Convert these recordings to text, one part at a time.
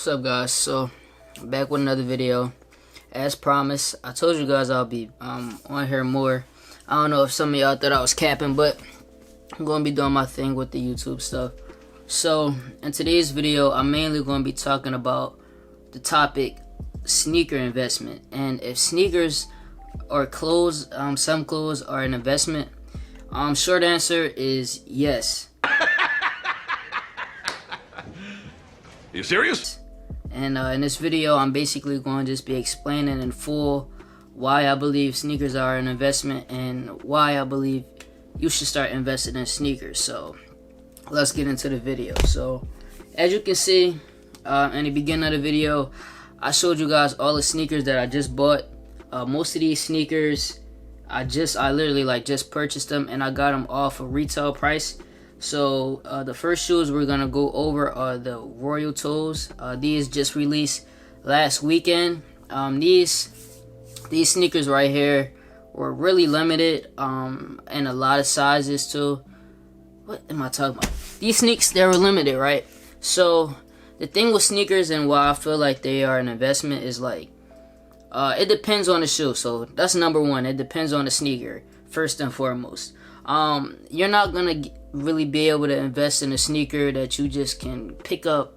What's up, guys? So back with another video. As promised, I told you guys I'll be on here more. I don't know if some of y'all thought I was capping, but I'm gonna be doing my thing with the YouTube stuff. So in today's video, I'm mainly gonna be talking about the topic sneaker investment, and if sneakers or clothes, some clothes are an investment. Short answer is yes. Are you serious? And in this video, I'm basically going to just be explaining in full why I believe sneakers are an investment and why I believe you should start investing in sneakers. So let's get into the video. So as you can see in the beginning of the video, I showed you guys all the sneakers that I just bought. Most of these sneakers, I literally just purchased them, and I got them off a retail price. So the first shoes we're gonna go over are the Royal Toes. These just released last weekend. These sneakers right here were really limited and a lot of sizes too. What am I talking about? These sneaks, they were limited, right? So the thing with sneakers and why I feel like they are an investment is it depends on the shoe. So that's number one. It depends on the sneaker first and foremost. You're not gonna really be able to invest in a sneaker that you just can pick up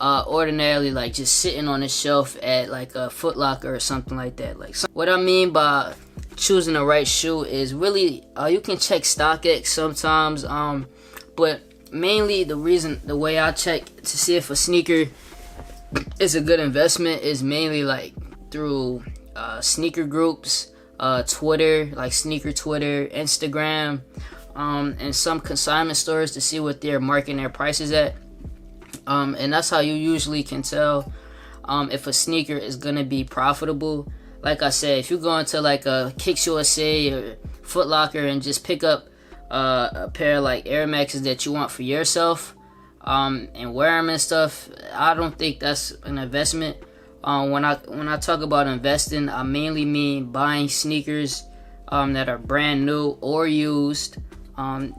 ordinarily, like just sitting on a shelf at like a Foot Locker or something like that. What I mean by choosing the right shoe is really you can check StockX sometimes, but mainly the way I check to see if a sneaker is a good investment is mainly through sneaker groups, Twitter, like sneaker Twitter, Instagram, and some consignment stores to see what they're marking their prices at. And that's how you usually can tell if a sneaker is gonna be profitable. Like I said, if you go into like a Kicks USA or Foot Locker and just pick up a pair of Air Maxes that you want for yourself and wear them and stuff, I don't think that's an investment. When I talk about investing, I mainly mean buying sneakers that are brand new or used.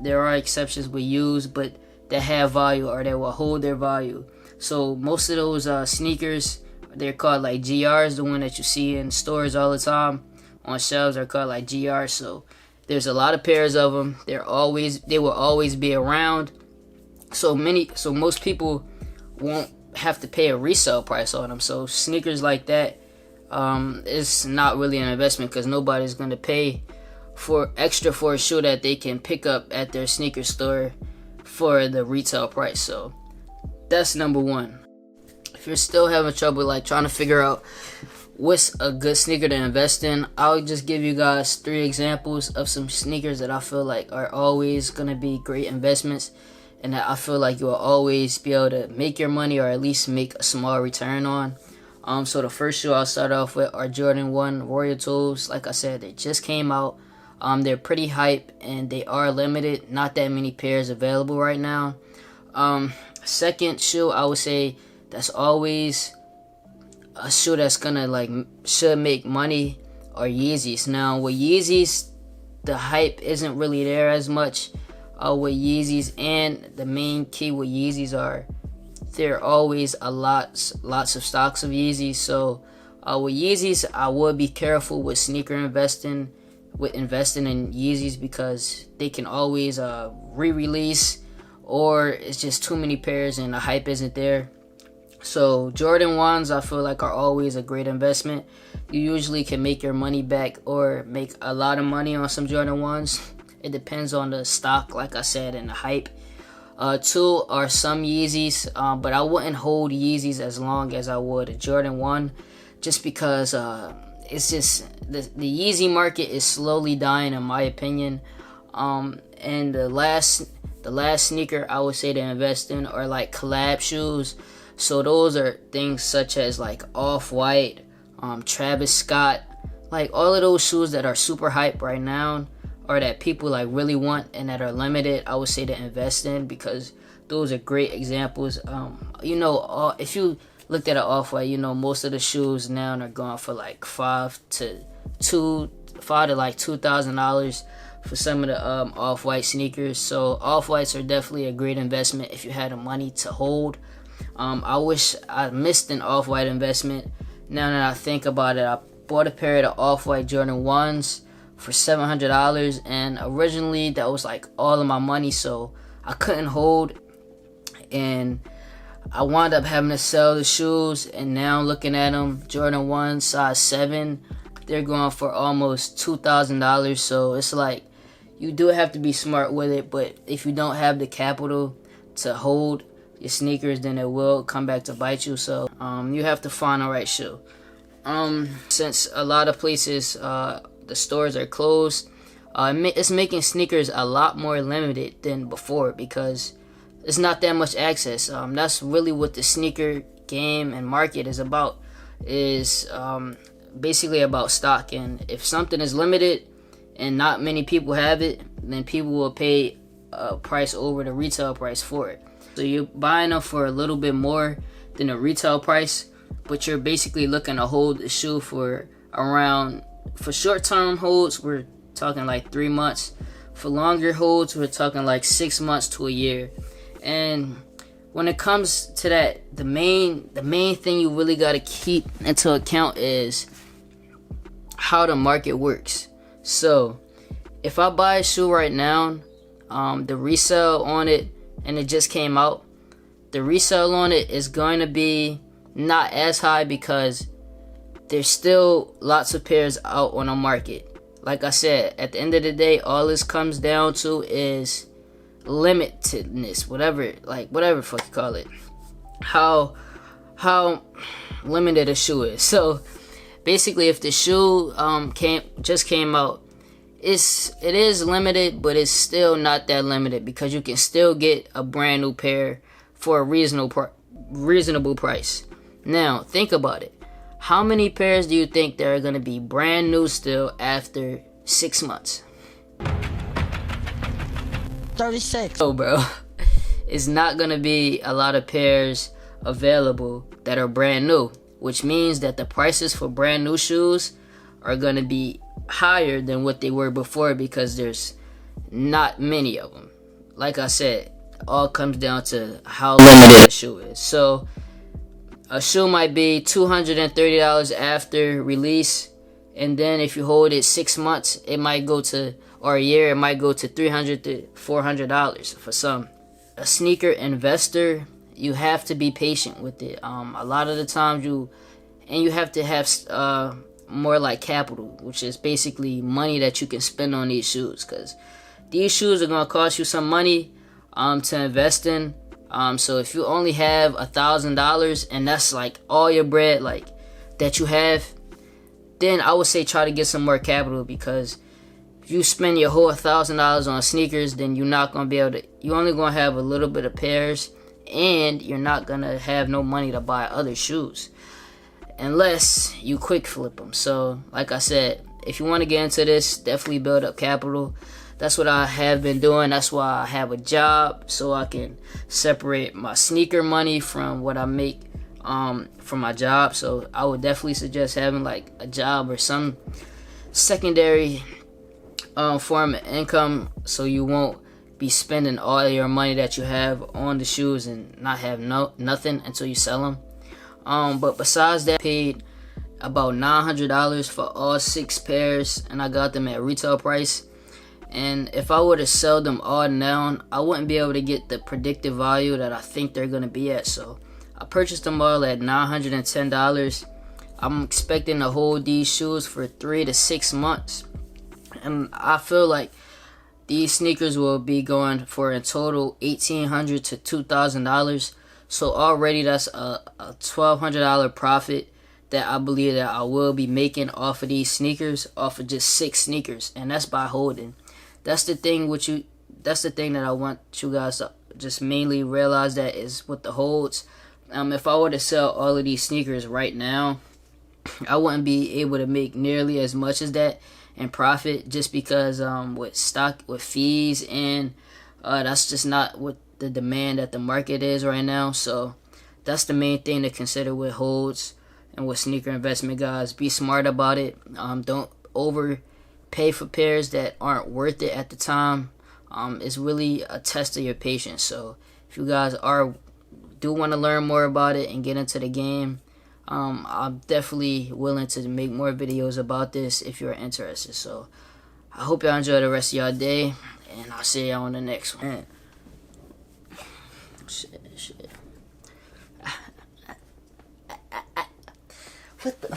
There are exceptions with used, but that have value or that will hold their value. So most of those sneakers, they're called GRs. The one that you see in stores all the time on shelves are called GRs. So there's a lot of pairs of them. They will always be around. So most people won't have to pay a resale price on them. So sneakers like that, it's not really an investment because nobody's going to pay for extra for a shoe that they can pick up at their sneaker store for the retail price. So that's number one. If you're still having trouble trying to figure out what's a good sneaker to invest in, I'll just give you guys 3 examples of some sneakers that I feel like are always going to be great investments and that I feel like you will always be able to make your money or at least make a small return on. So the first shoe I'll start off with are Jordan 1 Royal Toes. Like I said, they just came out. They're pretty hype and they are limited. Not that many pairs available right now. Second shoe I would say that's always a shoe that's gonna should make money are Yeezys. Now with Yeezys, the hype isn't really there as much with Yeezys, and the main key with Yeezys are there are always lots of stocks of Yeezys. So with Yeezys, I would be careful with sneaker investing in Yeezys because they can always re-release, or it's just too many pairs and the hype isn't there. So Jordan 1s I feel like are always a great investment. You usually can make your money back or make a lot of money on some Jordan 1s. It depends on the stock, like I said, and the hype. 2 are some Yeezys, but I wouldn't hold Yeezys as long as I would a Jordan 1 just because it's just the Yeezy market is slowly dying in my opinion. And the last sneaker I would say to invest in are collab shoes. So those are things such as Off-White, Travis Scott, all of those shoes that are super hype right now or that people really want and that are limited, I would say to invest in because those are great examples. If you looked at an Off-White, most of the shoes now are going for $5,000 to $2,000 for some of the Off-White sneakers. So Off-Whites are definitely a great investment if you had the money to hold. I wish I missed an off-white investment. Now that I think about it, I bought a pair of off-white Jordan 1s for $700, and originally that was like all of my money, so I couldn't hold, and I wound up having to sell the shoes. And now looking at them, Jordan 1 size 7, they're going for almost $2,000. So it's like, you do have to be smart with it, but if you don't have the capital to hold your sneakers, then it will come back to bite you. So you have to find the right shoe. Since a lot of places, the stores are closed, it's making sneakers a lot more limited than before, because it's not that much access. That's really what the sneaker game and market is about, is basically about stock. And if something is limited and not many people have it, then people will pay a price over the retail price for it. So you're buying them for a little bit more than the retail price, but you're basically looking to hold the shoe for short-term holds, we're talking like 3 months. For longer holds, we're talking like 6 months to a year. And when it comes to that, the main thing you really got to keep into account is how the market works. So if I buy a shoe right now, the resale on it, and it just came out, the resale on it is going to be not as high, because there's still lots of pairs out on the market. Like I said, at the end of the day, all this comes down to is limitedness, whatever the fuck you call it, how limited a shoe is. So basically, if the shoe just came out, it is limited, but it's still not that limited, because you can still get a brand new pair for a reasonable price. Now think about it. How many pairs do you think there are going to be brand new still after 6 months? 36. Oh, bro, it's not going to be a lot of pairs available that are brand new, which means that the prices for brand new shoes are going to be higher than what they were before, because there's not many of them. Like I said, it all comes down to how limited a shoe is. So a shoe might be $230 after release, and then if you hold it 6 months, it might go to, or a year, it might go to $300 to $400 for some. A sneaker investor, you have to be patient with it. A lot of the times you have to have more like capital, which is basically money that you can spend on these shoes, because these shoes are gonna cost you some money to invest in. So if you only have $1,000 and that's like all your bread like that you have, then I would say try to get some more capital, because if you spend your whole $1,000 on sneakers, then you're not gonna be able to. You're only gonna have a little bit of pairs, and you're not gonna have no money to buy other shoes unless you quick flip them. So like I said, if you want to get into this, definitely build up capital. That's what I have been doing. That's why I have a job, so I can separate my sneaker money from what I make from my job. So I would definitely suggest having like a job or some secondary form of income, so you won't be spending all your money that you have on the shoes and not have nothing until you sell them. But besides that, I paid about $900 for all 6 pairs, and I got them at retail price. And if I were to sell them all now, I wouldn't be able to get the predicted value that I think they're going to be at. So I purchased them all at $910. I'm expecting to hold these shoes for 3 to 6 months. And I feel like these sneakers will be going for in total $1,800 to $2,000. So already that's a $1,200 profit that I believe that I will be making off of these sneakers, off of just 6 sneakers. And that's by holding. That's the thing that I want you guys to just mainly realize, that is with the holds. If I were to sell all of these sneakers right now, I wouldn't be able to make nearly as much as that in profit, just because with fees, and that's just not what the demand at the market is right now. So that's the main thing to consider with holds and with sneaker investment, guys. Be smart about it. Don't overpay for pairs that aren't worth it at the time. It's really a test of your patience. So if you guys are do want to learn more about it and get into the game, I'm definitely willing to make more videos about this if you're interested. So I hope y'all enjoy the rest of y'all day, and I'll see y'all on the next one. Shit. What the